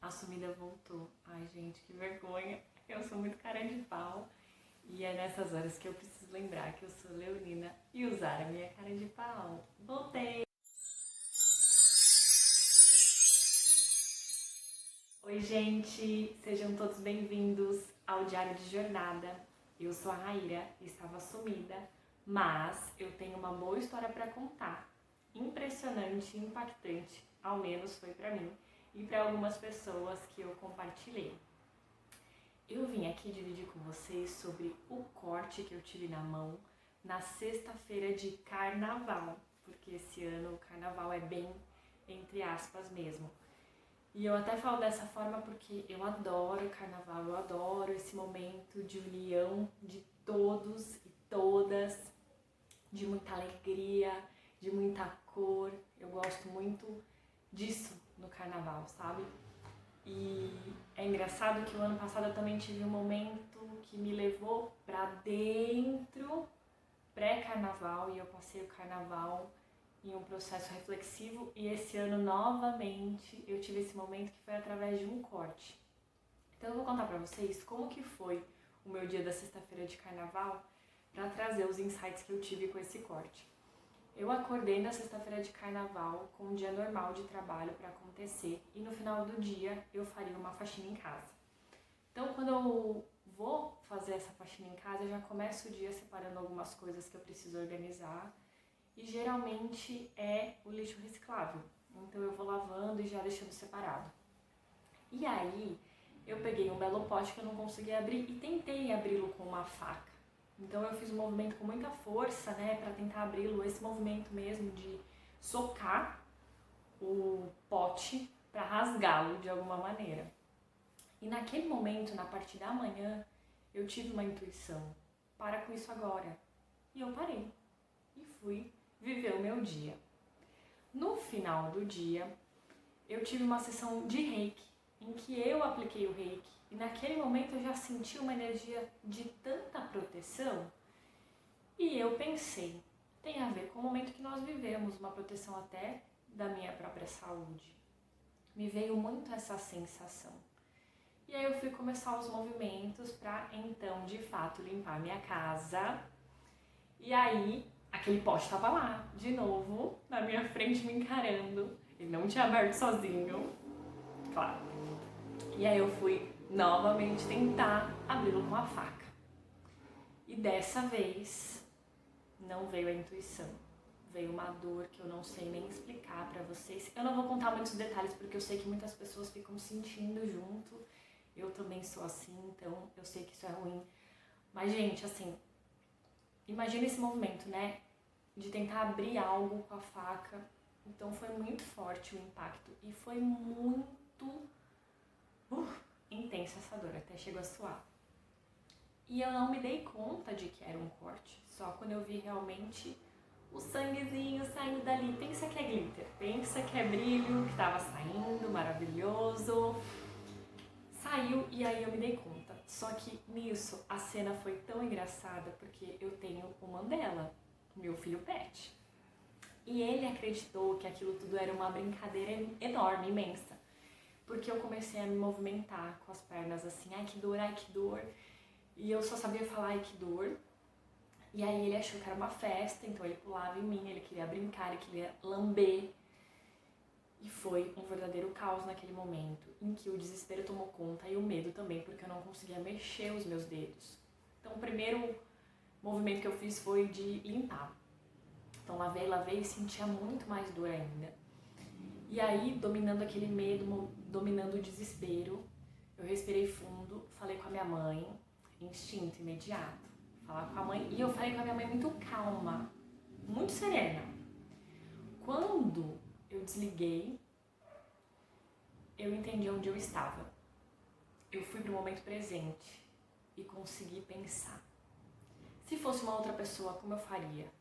A sumida voltou. Ai, gente, que vergonha. Eu sou muito cara de pau. E é nessas horas que eu preciso lembrar que eu sou leonina e usar a minha cara de pau. Voltei! Oi, gente! Sejam todos bem-vindos ao Diário de Jornada. Eu sou a Raíra, estava sumida, mas eu tenho uma boa história para contar. Impressionante, impactante, ao menos foi para mim e para algumas pessoas que eu compartilhei. Eu vim aqui dividir com vocês sobre o corte que eu tive na mão na sexta-feira de carnaval, porque esse ano o carnaval é bem entre aspas mesmo. E eu até falo dessa forma porque eu adoro o carnaval, eu adoro esse momento de união de todos e todas, de muita alegria, de muita cor. Eu gosto muito disso no carnaval, sabe? E é engraçado que o ano passado eu também tive um momento que me levou pra dentro pré-carnaval e eu passei o carnaval em um processo reflexivo e esse ano novamente eu tive esse momento que foi através de um corte. Então eu vou contar pra vocês como que foi o meu dia da sexta-feira de carnaval para trazer os insights que eu tive com esse corte. Eu acordei na sexta-feira de carnaval com um dia normal de trabalho para acontecer e no final do dia eu faria uma faxina em casa. Então quando eu vou fazer essa faxina em casa, eu já começo o dia separando algumas coisas que eu preciso organizar e geralmente é o lixo reciclável. Então eu vou lavando e já deixando separado. E aí eu peguei um belo pote que eu não conseguia abrir e tentei abri-lo com uma faca. Então eu fiz um movimento com muita força, né, para tentar abri-lo, esse movimento mesmo de socar o pote para rasgá-lo de alguma maneira. E naquele momento, na parte da manhã, eu tive uma intuição: para com isso agora. E eu parei e fui viver o meu dia. No final do dia, eu tive uma sessão de reiki, em que eu apliquei o reiki. E naquele momento eu já senti uma energia de tanta proteção e eu pensei, tem a ver com o momento que nós vivemos, uma proteção até da minha própria saúde. Me veio muito essa sensação. E aí eu fui começar os movimentos para então, de fato, limpar minha casa. E aí, aquele pote estava lá, de novo, na minha frente me encarando. Ele não tinha aberto sozinho, claro. E aí eu fui novamente tentar abri-lo com a faca. E dessa vez não veio a intuição. Veio uma dor que eu não sei nem explicar pra vocês. Eu não vou contar muitos detalhes porque eu sei que muitas pessoas ficam sentindo junto. Eu também sou assim, então eu sei que isso é ruim. Mas, gente, assim, imagina esse movimento, né? De tentar abrir algo com a faca. Então foi muito forte o impacto e foi muito intensa essa dor, até chegou a suar. E eu não me dei conta de que era um corte, só quando eu vi realmente o sanguezinho saindo dali. Pensa que é glitter, pensa que é brilho que tava saindo, maravilhoso. Saiu e aí eu me dei conta. Só que nisso a cena foi tão engraçada porque eu tenho o Mandela, meu filho pet. E ele acreditou que aquilo tudo era uma brincadeira enorme, imensa. Porque eu comecei a me movimentar com as pernas assim, ai que dor, ai que dor. E eu só sabia falar ai que dor. E aí ele achou que era uma festa, então ele pulava em mim, ele queria brincar, ele queria lamber. E foi um verdadeiro caos naquele momento, em que o desespero tomou conta e o medo também, porque eu não conseguia mexer os meus dedos. Então o primeiro movimento que eu fiz foi de limpar. Então lavei e sentia muito mais dor ainda. E aí, dominando aquele medo, dominando o desespero, eu respirei fundo, falei com a minha mãe, instinto imediato, falar com a mãe, e eu falei com a minha mãe muito calma, muito serena. Quando eu desliguei, eu entendi onde eu estava. Eu fui para o momento presente e consegui pensar. Se fosse uma outra pessoa, como eu faria?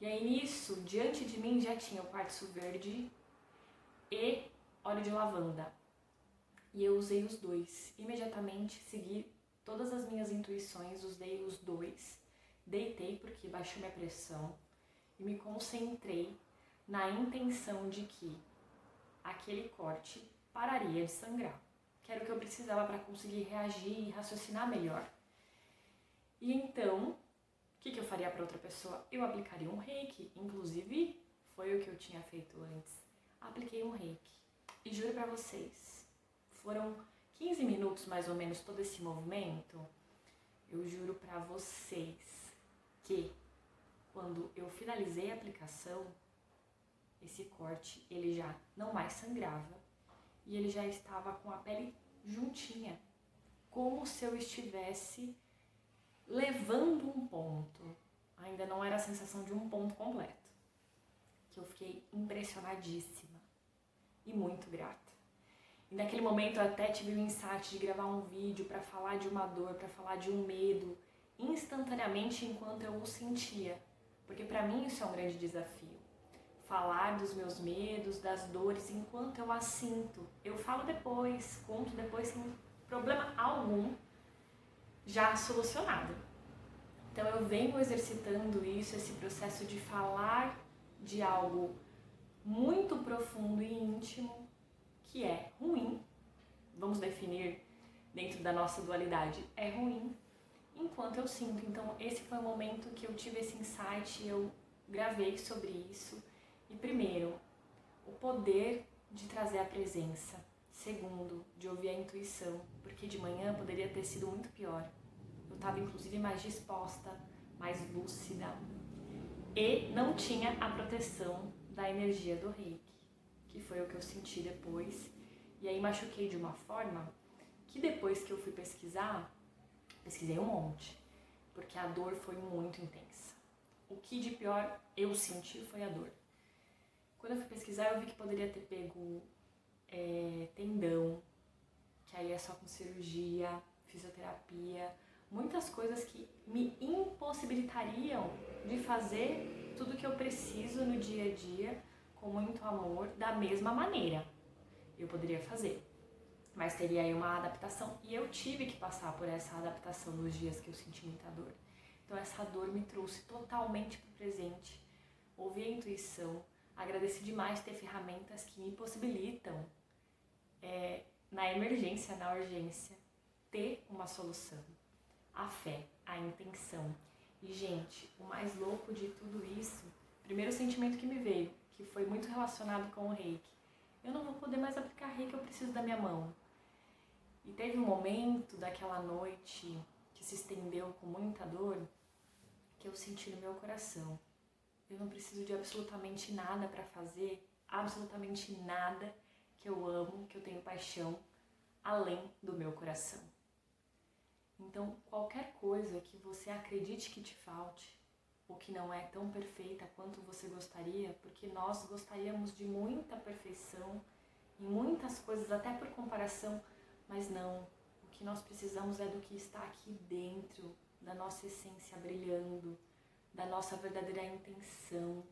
E aí nisso, diante de mim já tinha o quartzo verde e óleo de lavanda. E eu usei os dois. Imediatamente segui todas as minhas intuições, usei os dois. Deitei porque baixou minha pressão e me concentrei na intenção de que aquele corte pararia de sangrar, que era o que eu precisava para conseguir reagir e raciocinar melhor. E então, o que eu faria para outra pessoa? Eu aplicaria um reiki, inclusive foi o que eu tinha feito antes. Apliquei um reiki e juro para vocês, foram 15 minutos mais ou menos todo esse movimento. Eu juro para vocês que quando eu finalizei a aplicação, esse corte ele já não mais sangrava e ele já estava com a pele juntinha, como se eu estivesse levando um ponto. Ainda não era a sensação de um ponto completo, que eu fiquei impressionadíssima e muito grata. E naquele momento eu até tive o insight de gravar um vídeo para falar de uma dor, para falar de um medo, instantaneamente enquanto eu o sentia. Porque para mim isso é um grande desafio. Falar dos meus medos, das dores, enquanto eu as sinto. Eu falo depois, conto depois, sem problema algum, já solucionado. Então eu venho exercitando isso, esse processo de falar de algo muito profundo e íntimo, que é ruim, vamos definir dentro da nossa dualidade, é ruim, enquanto eu sinto. Então esse foi o momento que eu tive esse insight, eu gravei sobre isso. E primeiro, o poder de trazer a presença. Segundo, de ouvir a intuição, porque de manhã poderia ter sido muito pior. Eu estava inclusive mais disposta, mais lúcida e não tinha a proteção da energia do reiki, que foi o que eu senti depois. E aí machuquei de uma forma que depois que eu fui pesquisar, pesquisei um monte, porque a dor foi muito intensa. O que de pior eu senti foi a dor. Quando eu fui pesquisar, eu vi que poderia ter pego tendão, que aí é só com cirurgia, fisioterapia, muitas coisas que me impossibilitariam de fazer tudo que eu preciso no dia a dia, com muito amor, da mesma maneira. Eu poderia fazer, mas teria aí uma adaptação, e eu tive que passar por essa adaptação nos dias que eu senti muita dor. Então essa dor me trouxe totalmente para o presente, ouvi a intuição, agradeci demais ter ferramentas que me possibilitam, na emergência, na urgência, ter uma solução. A fé, a intenção. E gente, o mais louco de tudo isso, primeiro sentimento que me veio, que foi muito relacionado com o reiki. Eu não vou poder mais aplicar reiki, eu preciso da minha mão. E teve um momento daquela noite que se estendeu com muita dor, que eu senti no meu coração. Eu não preciso de absolutamente nada para fazer, absolutamente nada que eu amo, que eu tenho paixão, além do meu coração. Então, qualquer coisa que você acredite que te falte, ou que não é tão perfeita quanto você gostaria, porque nós gostaríamos de muita perfeição em muitas coisas, até por comparação, mas não. O que nós precisamos é do que está aqui dentro, da nossa essência brilhando, da nossa verdadeira intenção,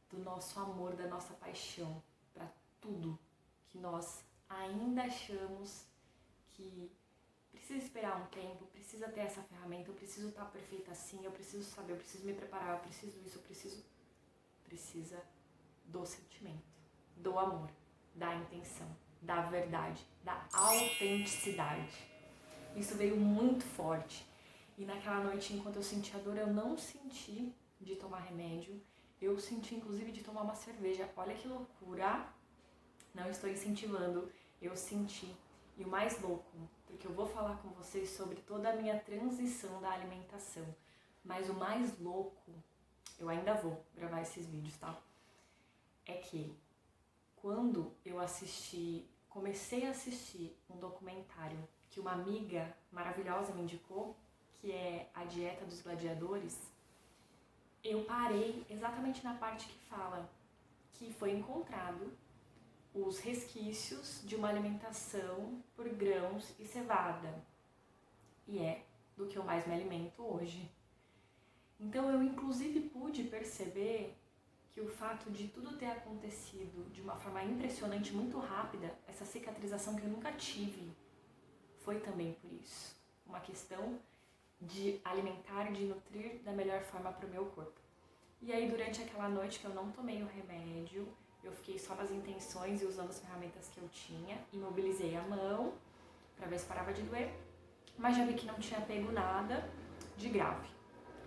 do nosso amor, da nossa paixão para tudo que nós ainda achamos que precisa esperar um tempo, precisa ter essa ferramenta, eu preciso estar perfeita assim, eu preciso saber, eu preciso me preparar, eu preciso isso, eu preciso... Precisa do sentimento, do amor, da intenção, da verdade, da autenticidade. Isso veio muito forte. E naquela noite, enquanto eu senti a dor, eu não senti de tomar remédio, eu senti inclusive de tomar uma cerveja. Olha que loucura! Não estou incentivando, eu senti. E o mais louco, porque eu vou falar com vocês sobre toda a minha transição da alimentação, mas o mais louco, eu ainda vou gravar esses vídeos, tá? É que quando eu comecei a assistir um documentário que uma amiga maravilhosa me indicou, que é A Dieta dos Gladiadores, eu parei exatamente na parte que fala que foi encontrado os resquícios de uma alimentação por grãos e cevada. E é do que eu mais me alimento hoje. Então eu inclusive pude perceber que o fato de tudo ter acontecido de uma forma impressionante, muito rápida, essa cicatrização que eu nunca tive, foi também por isso. Uma questão de alimentar, de nutrir da melhor forma para o meu corpo. E aí durante aquela noite que eu não tomei o remédio, Eu fiquei só nas intenções e usando as ferramentas que eu tinha, imobilizei a mão para ver se parava de doer, mas já vi que não tinha pego nada de grave.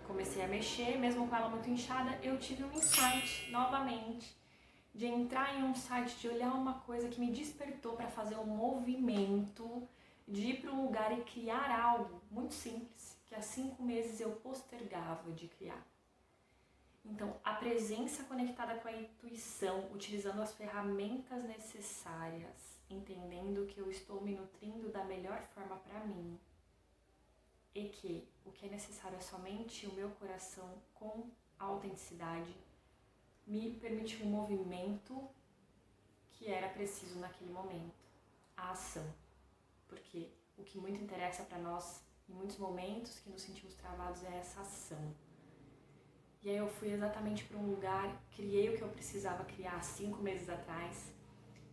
Comecei a mexer, mesmo com ela muito inchada, eu tive um insight novamente de entrar em um site, de olhar uma coisa que me despertou para fazer um movimento, de ir para um lugar e criar algo muito simples, que há 5 meses eu postergava de criar. Então, a presença conectada com a intuição, utilizando as ferramentas necessárias, entendendo que eu estou me nutrindo da melhor forma para mim e que o que é necessário é somente o meu coração com autenticidade, me permitiu um movimento que era preciso naquele momento, a ação. Porque o que muito interessa para nós, em muitos momentos que nos sentimos travados, é essa ação. E aí eu fui exatamente para um lugar, criei o que eu precisava criar 5 meses atrás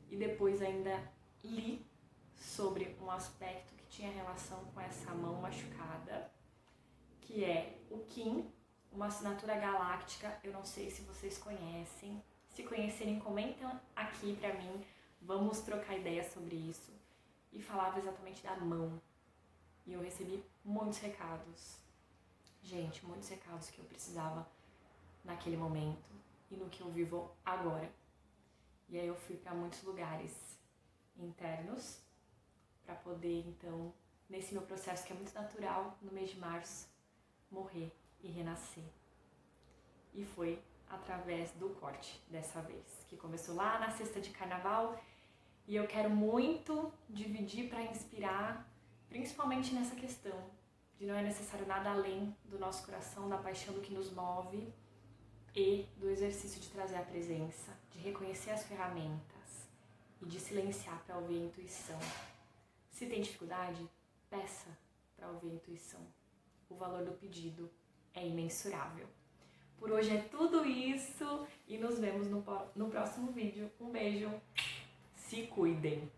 e depois ainda li sobre um aspecto que tinha relação com essa mão machucada, que é o Kim, uma assinatura galáctica. Eu não sei se vocês conhecem. Se conhecerem, comentem aqui pra mim. Vamos trocar ideias sobre isso. E falava exatamente da mão. E eu recebi muitos recados. Gente, muitos recados que eu precisava naquele momento e no que eu vivo agora. E aí eu fui para muitos lugares internos para poder, então, nesse meu processo que é muito natural, no mês de março, morrer e renascer. E foi através do corte dessa vez, que começou lá na sexta de carnaval, e eu quero muito dividir para inspirar, principalmente nessa questão de não é necessário nada além do nosso coração, da paixão do que nos move e do exercício de trazer a presença, de reconhecer as ferramentas e de silenciar para ouvir a intuição. Se tem dificuldade, peça para ouvir a intuição. O valor do pedido é imensurável. Por hoje é tudo isso e nos vemos no próximo vídeo. Um beijo, se cuidem!